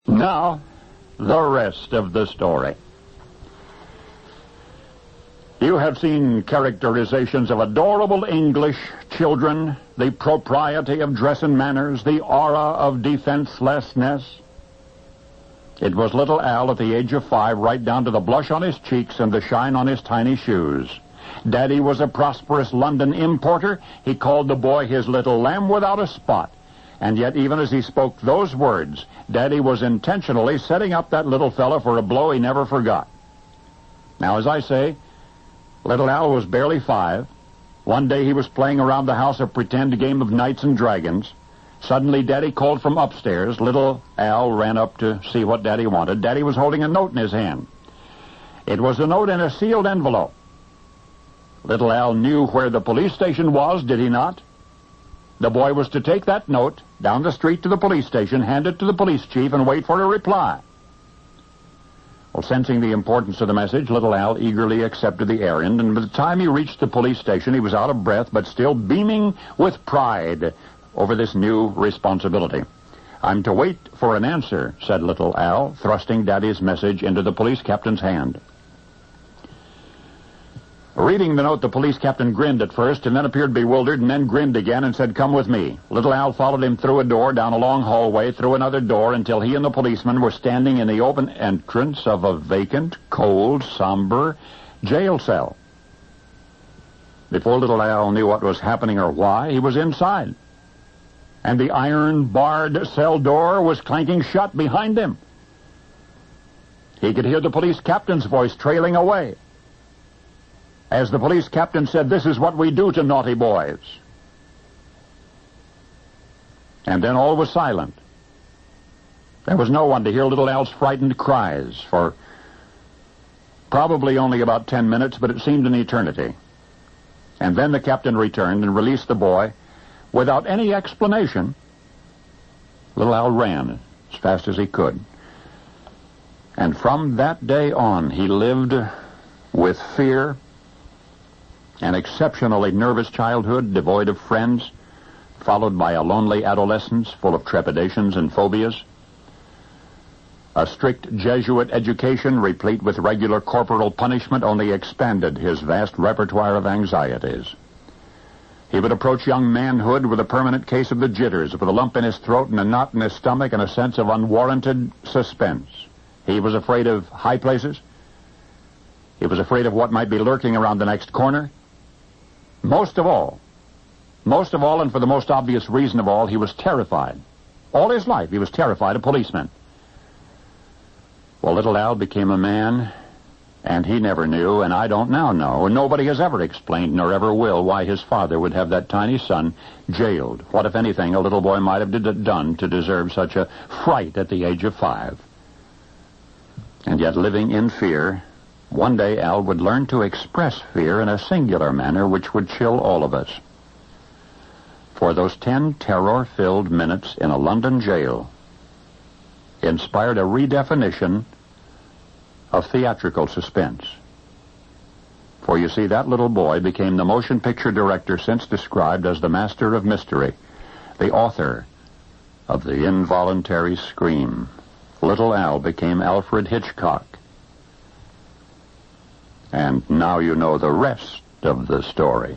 Now, the rest of the story. You have seen characterizations of adorable English children, the propriety of dress and manners, the aura of defenselessness. It was little Al at the age of 5, right down to the blush on his cheeks and the shine on his tiny shoes. Daddy was a prosperous London importer. He called the boy his little lamb without a spot. And yet, even as he spoke those words, Daddy was intentionally setting up that little fella for a blow he never forgot. Now, as I say, little Al was barely 5. One day he was playing around the house a pretend game of knights and dragons. Suddenly, Daddy called from upstairs. Little Al ran up to see what Daddy wanted. Daddy was holding a note in his hand. It was a note in a sealed envelope. Little Al knew where the police station was, did he not? The boy was to take that note down the street to the police station, hand it to the police chief, and wait for a reply. Well, sensing the importance of the message, little Al eagerly accepted the errand, and by the time he reached the police station, he was out of breath, but still beaming with pride over this new responsibility. "I'm to wait for an answer," said little Al, thrusting Daddy's message into the police captain's hand. Reading the note, the police captain grinned at first and then appeared bewildered and then grinned again and said, "Come with me." Little Al followed him through a door, down a long hallway, through another door, until he and the policeman were standing in the open entrance of a vacant, cold, somber jail cell. Before little Al knew what was happening or why, he was inside. And the iron-barred cell door was clanking shut behind him. He could hear the police captain's voice trailing away, as the police captain said, "This is what we do to naughty boys." And then all was silent. There was no one to hear little Al's frightened cries for probably only about 10 minutes, but it seemed an eternity. And then the captain returned and released the boy without any explanation. Little Al ran as fast as he could. And from that day on, he lived with fear, an exceptionally nervous childhood devoid of friends, followed by a lonely adolescence full of trepidations and phobias. A strict Jesuit education replete with regular corporal punishment only expanded his vast repertoire of anxieties. He would approach young manhood with a permanent case of the jitters, with a lump in his throat and a knot in his stomach and a sense of unwarranted suspense. He was afraid of high places. He was afraid of what might be lurking around the next corner. Most of all, and for the most obvious reason of all, he was terrified. All his life, he was terrified of policemen. Well, little Al became a man, and he never knew, and I don't now know, and nobody has ever explained, nor ever will, why his father would have that tiny son jailed. What, if anything, a little boy might have done to deserve such a fright at the age of 5. And yet, living in fear, one day Al would learn to express fear in a singular manner which would chill all of us. For those 10 terror-filled minutes in a London jail inspired a redefinition of theatrical suspense. For you see, that little boy became the motion picture director since described as the master of mystery, the author of the involuntary scream. Little Al became Alfred Hitchcock. And now you know the rest of the story.